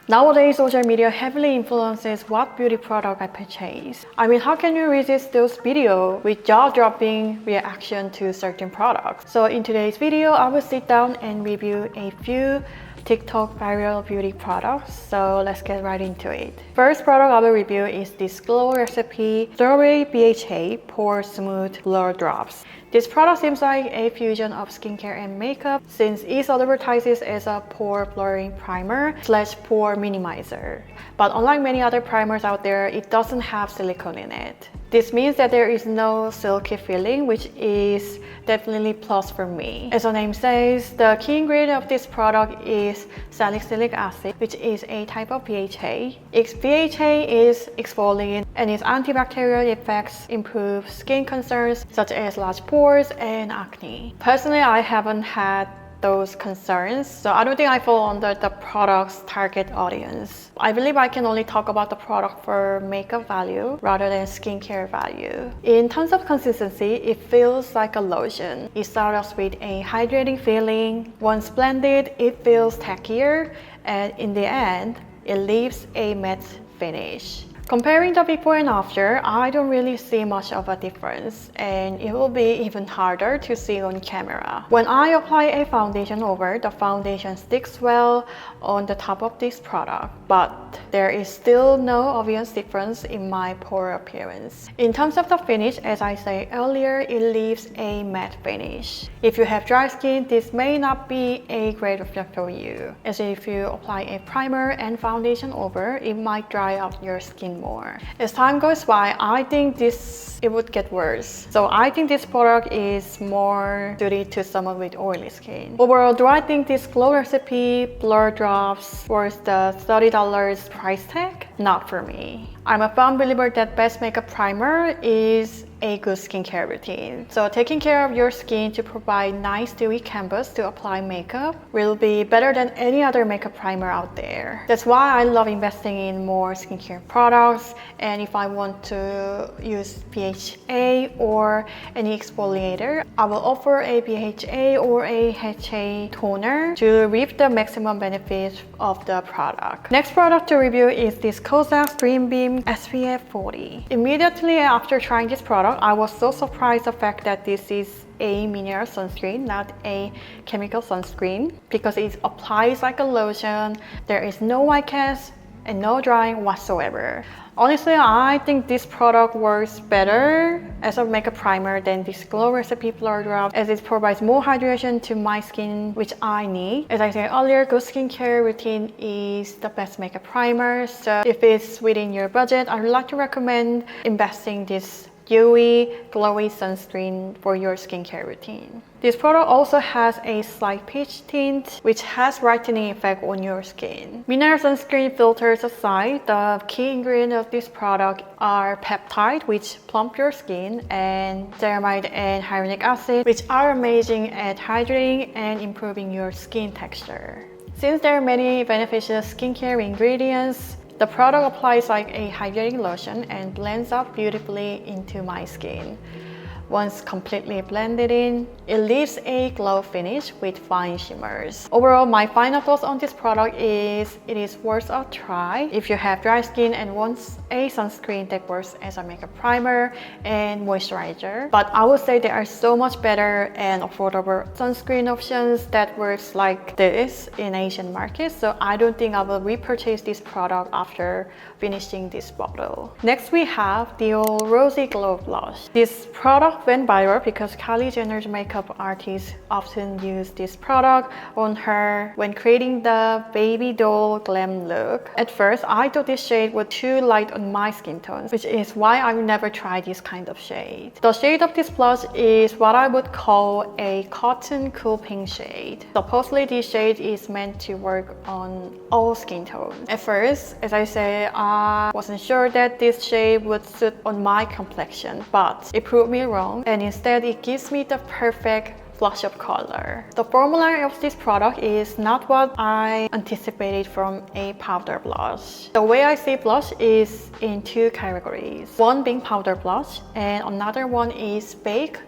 Nowadays, social media heavily influences what beauty product I purchase. I mean, how can you resist those videos with jaw-dropping reaction to certain products? So in today's video, I will sit down and review a few TikTok viral beauty products. So let's get right into it. First product I will review is this Glow Recipe Strawberry BHA Pore Smooth Blur Drops. This product seems like a fusion of skincare and makeup since it advertises as a pore blurring primer / pore minimizer. But unlike many other primers out there, it doesn't have silicone in it. This means that there is no silky feeling, which is definitely plus for me. As the name says, the key ingredient of this product is salicylic acid, which is a type of BHA. BHA is exfoliant and its antibacterial effects improve skin concerns such as large pores and acne. Personally, I haven't had those concerns, so I don't think I fall under the product's target audience. I believe I can only talk about the product for makeup value rather than skincare value. In terms of consistency, it feels like a lotion. It starts with a hydrating feeling. Once blended, it feels tackier, and in the end, it leaves a matte finish. Comparing the before and after, I don't really see much of a difference, and it will be even harder to see on camera. When I apply a foundation over, the foundation sticks well on the top of this product, but there is still no obvious difference in my pore appearance. In terms of the finish, as I said earlier, it leaves a matte finish. If you have dry skin, this may not be a great option for you, as if you apply a primer and foundation over, it might dry out your skin more. As time goes by, I think it would get worse. So I think this product is more suited to someone with oily skin. Overall, do I think this Glow Recipe Blur Drops worth the $30 price tag? Not for me. I'm a firm believer that best makeup primer is a good skincare routine. So taking care of your skin to provide nice dewy canvas to apply makeup will be better than any other makeup primer out there. That's why I love investing in more skincare products, and if I want to use BHA or any exfoliator, I will offer a BHA or a HA toner to reap the maximum benefit of the product. Next product to review is this Kozak Dream Beam SPF 40. Immediately after trying this product, I was so surprised the fact that this is a mineral sunscreen, not a chemical sunscreen, because it applies like a lotion. There is no white cast and no drying whatsoever. Honestly, I think this product works better as a makeup primer than this Glow Recipe Blur Drop, as it provides more hydration to my skin, which I need. As I said earlier, good skincare routine is the best makeup primer. So if it's within your budget, I would like to recommend investing this dewy, glowy sunscreen for your skincare routine. This product also has a slight peach tint, which has brightening effect on your skin. Mineral sunscreen filters aside, the key ingredient of this product are peptide, which plump your skin, and ceramide and hyaluronic acid, which are amazing at hydrating and improving your skin texture. Since there are many beneficial skincare ingredients, the product applies like a hydrating lotion and blends out beautifully into my skin. Once completely blended in, it leaves a glow finish with fine shimmers. Overall, my final thoughts on this product is it is worth a try if you have dry skin and want a sunscreen that works as a makeup primer and moisturizer. But I would say there are so much better and affordable sunscreen options that works like this in Asian markets, so I don't think I will repurchase this product after finishing this bottle. Next, we have the Rosy Glow Blush. This product went viral because Kylie Jenner's makeup artist often used this product on her when creating the baby doll glam look. At first, I thought this shade was too light on my skin tone, which is why I've never tried this kind of shade. The shade of this blush is what I would call a cotton cool pink shade. Supposedly, this shade is meant to work on all skin tones. At first, as I said, I wasn't sure that this shade would suit on my complexion, but it proved me wrong, and instead it gives me the perfect flush of color. The formula of this product is not what I anticipated from a powder blush. The way I see blush is in two categories. One being powder blush and another one is fake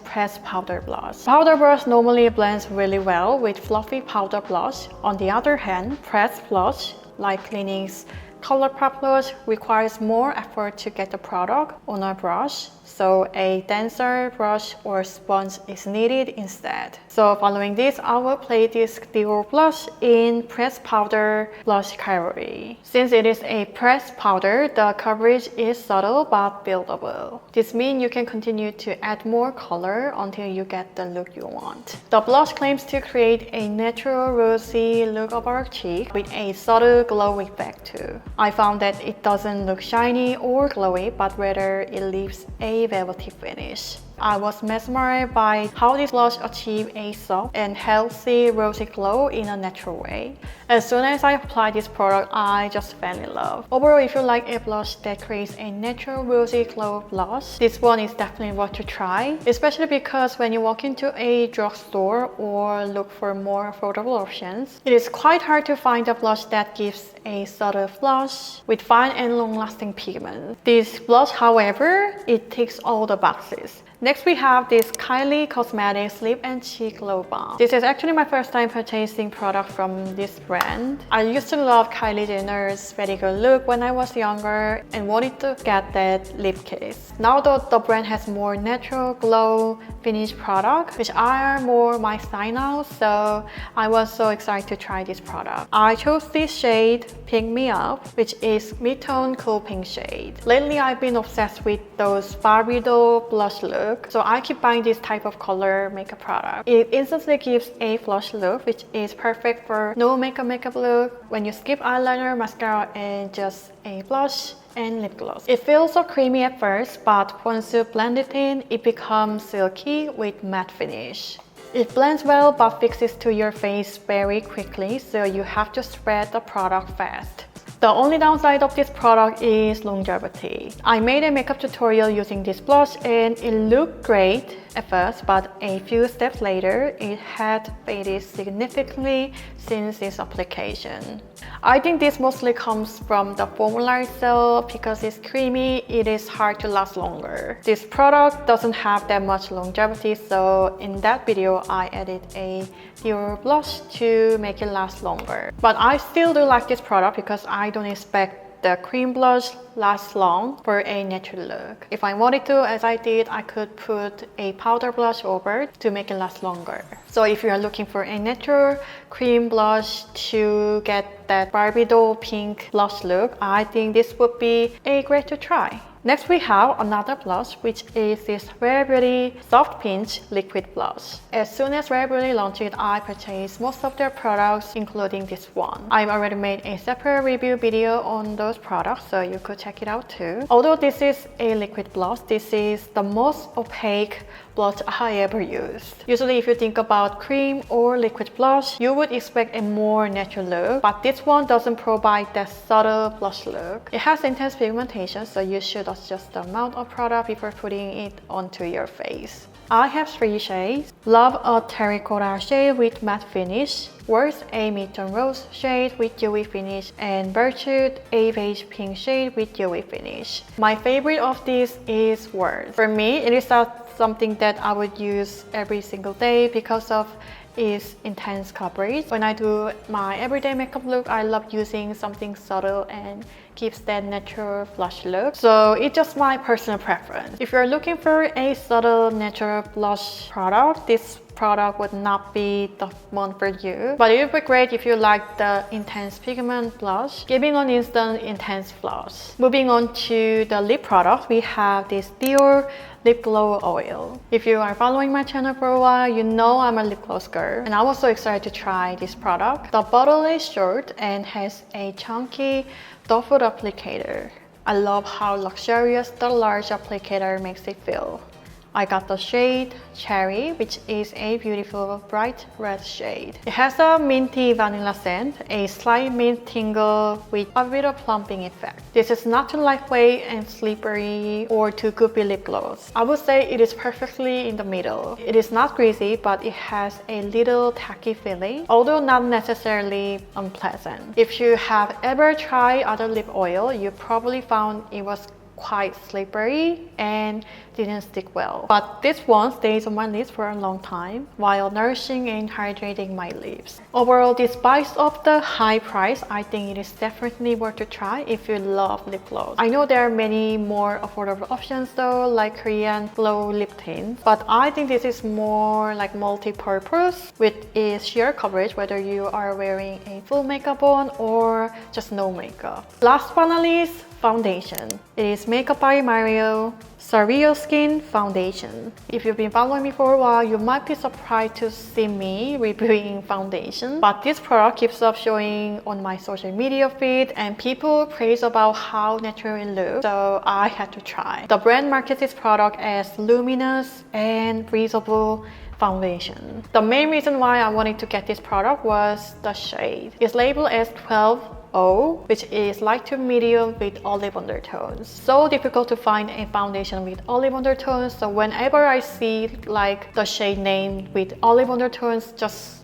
pressed powder blush. Powder blush normally blends really well with fluffy powder blush. On the other hand, pressed blush like Clinique's ColourPop blush requires more effort to get the product on a brush, so a denser brush or sponge is needed instead. So following this, I will place this Dior blush in pressed powder blush category. Since it is a pressed powder, the coverage is subtle but buildable. This means you can continue to add more color until you get the look you want. The blush claims to create a natural rosy look of our cheek with a subtle glow effect too. I found that it doesn't look shiny or glowy, but rather it leaves a velvety finish. I was mesmerized by how this blush achieved a soft and healthy rosy glow in a natural way. As soon as I applied this product, I just fell in love. Overall, if you like a blush that creates a natural rosy glow blush, this one is definitely worth to try, especially because when you walk into a drugstore or look for more affordable options, it is quite hard to find a blush that gives a subtle blush with fine and long-lasting pigment. This blush, however, it ticks all the boxes. Next, we have this Kylie Cosmetics Lip and Cheek Glow Balm. This is actually my first time purchasing product from this brand. I used to love Kylie Jenner's Very Good look when I was younger and wanted to get that lip case. Now that the brand has more natural glow finish product, which are more my style now, so I was so excited to try this product. I chose this shade Pick Me Up, which is mid-tone cool pink shade. Lately, I've been obsessed with those Barbie doll blush looks. So I keep buying this type of color makeup product. It instantly gives a flush look, which is perfect for no makeup look when you skip eyeliner, mascara, and just a blush and lip gloss. It feels so creamy at first, but once you blend it in, it becomes silky with matte finish. It blends well but fixes to your face very quickly, so you have to spread the product fast. The only downside of this product is longevity. I made a makeup tutorial using this blush and it looked great at first, but a few steps later, it had faded significantly since its application. I think this mostly comes from the formula itself. Because it's creamy, it is hard to last longer. This product doesn't have that much longevity, so in that video, I added a Dior blush to make it last longer. But I still do like this product because I don't expect the cream blush lasts long for a natural look. If I wanted to, as I did, I could put a powder blush over to make it last longer. So if you are looking for a natural cream blush to get that Barbie doll pink blush look, I think this would be a great to try. Next, we have another blush, which is this Rare Beauty Soft Pinch Liquid Blush. As soon as Rare Beauty launched it, I purchased most of their products, including this one. I've already made a separate review video on those products, so you could check it out too. Although this is a liquid blush, this is the most opaque blush I ever used. Usually, if you think about cream or liquid blush, you would expect a more natural look, but this one doesn't provide that subtle blush look. It has intense pigmentation, so you should adjust the amount of product before putting it onto your face. I have 3 shades. Love a terracotta shade with matte finish, Worth a mid-tone rose shade with dewy finish, and Virtue a beige pink shade with dewy finish. My favorite of these is Worth. For me, it is something that I would use every single day because of its intense coverage. When I do my everyday makeup look, I love using something subtle and keeps that natural blush look. So it's just my personal preference. If you're looking for a subtle natural blush product, this product would not be the one for you. But it would be great if you like the intense pigment blush, giving an instant intense blush. Moving on to the lip product, we have this Dior Lip Glow Oil. If you are following my channel for a while, you know I'm a lip gloss girl, and I was so excited to try this product. The bottle is short and has a chunky doe-foot applicator. I love how luxurious the large applicator makes it feel. I got the shade Cherry, which is a beautiful bright red shade. It has a minty vanilla scent, a slight mint tingle with a bit of plumping effect. This is not too lightweight and slippery or too goopy lip gloss. I would say it is perfectly in the middle. It is not greasy, but it has a little tacky feeling, although not necessarily unpleasant. If you have ever tried other lip oil, you probably found it was quite slippery and didn't stick well. But this one stays on my lips for a long time while nourishing and hydrating my lips. Overall, despite of the high price, I think it is definitely worth to try if you love lip gloss. I know there are many more affordable options though, like Korean glow lip tint, but I think this is more like multi-purpose with its sheer coverage whether you are wearing a full makeup on or just no makeup. Last but not least, foundation. It is Makeup by Mario Surreal Skin Foundation. If you've been following me for a while, you might be surprised to see me reviewing foundation, but this product keeps up showing on my social media feed and people praise about how natural it looks, so I had to try. The brand markets this product as luminous and breathable foundation. The main reason why I wanted to get this product was the shade. It's labeled as 12O, which is light to medium with olive undertones. So difficult to find a foundation with olive undertones, so whenever I see like the shade name with olive undertones,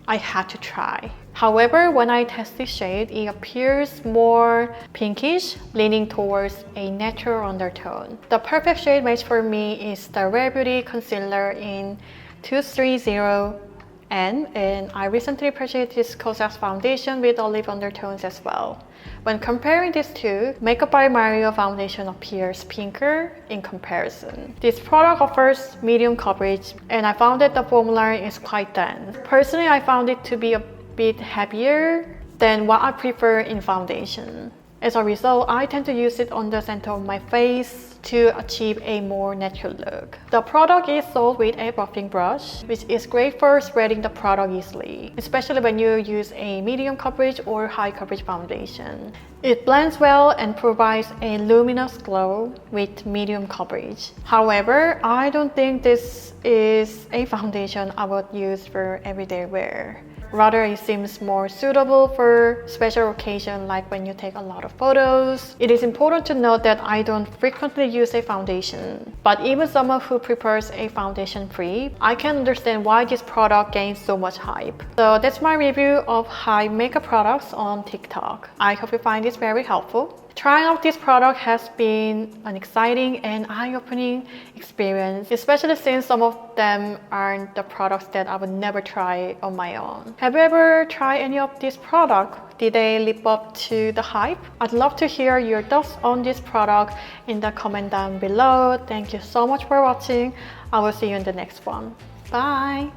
I had to try. However, when I test this shade, it appears more pinkish, leaning towards a natural undertone. The perfect shade match for me is the Rare Beauty Concealer in 230N, and I recently purchased this Kosas foundation with olive undertones as well. When comparing these two, Makeup by Mario foundation appears pinker in comparison. This product offers medium coverage and I found that the formula is quite dense. Personally, I found it to be a bit heavier than what I prefer in foundation. As a result, I tend to use it on the center of my face to achieve a more natural look. The product is sold with a buffing brush, which is great for spreading the product easily, especially when you use a medium coverage or high coverage foundation. It blends well and provides a luminous glow with medium coverage. However, I don't think this is a foundation I would use for everyday wear. Rather, it seems more suitable for special occasions like when you take a lot of photos. It is important to note that I don't frequently use a foundation, but even someone who prefers a foundation free, I can understand why this product gains so much hype. So that's my review of high makeup products on TikTok. I hope you find this very helpful. Trying out this product has been an exciting and eye-opening experience, especially since some of them aren't the products that I would never try on my own. Have you ever tried any of these products? Did they live up to the hype? I'd love to hear your thoughts on this product in the comment down below. Thank you so much for watching. I will see you in the next one. Bye!